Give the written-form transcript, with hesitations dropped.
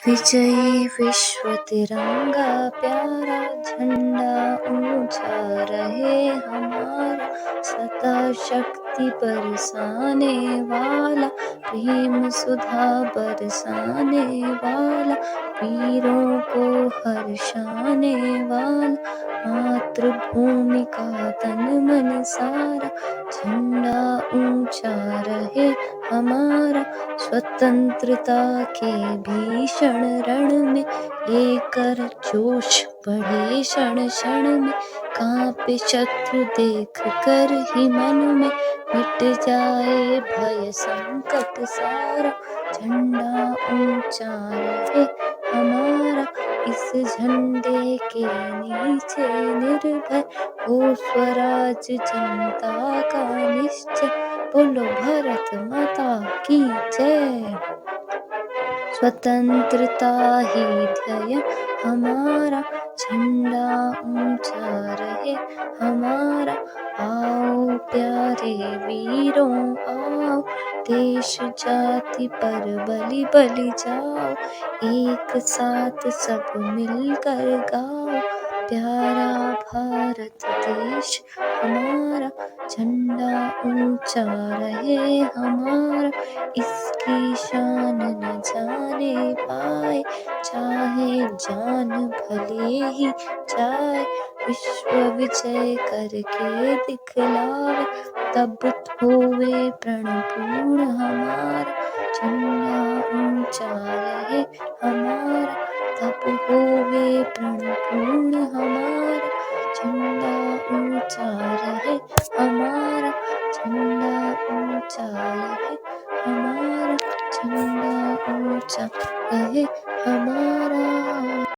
विजयी विश्व तिरंगा प्यारा, झंडा ऊंचा रहे हमारा, सदा शक्ति बरसाने वाला, प्रेम सुधा बरसाने वाला, वीरों को हर्षाने वाला, मातृभूमि का तन मन सारा, झंडा ऊंचा रहे हमारा। स्वतंत्रता के भीषण रण में लेकर जोश बढ़े क्षण क्षण में, कांपे शत्रु देख कर ही मन में, मिट जाए भय संकट सारा, झंडा ऊंचा रहे हमारा। इस झंडे के नीचे निर्भय हो स्वराज जनता का निश्चय, बोलो भारत माता की जय। स्वतंत्रता ही ध्येय हमारा, झंडा ऊंचा रहे हमारा। आओ प्यारे वीरों आओ, देश जाति पर बलि बलि जाओ, एक साथ सब मिलकर गाओ, प्यारा भारत देश हमारा, झंडा ऊंचा रहे हमारा। इसकी शान न जाने पाए, चाहे जान भले ही जाए, विश्व विजय करके दिखलावे, तब होवे प्रण पूर्ण हमारा, झंडा ऊंचा रहे हमारा, तब होवे प्रण पूर्ण हमारा, झंडा ऊंचा रहे हमारा, झंडा ऊंचा रहे हमारा, झंडा ऊंचा रहे हमारा।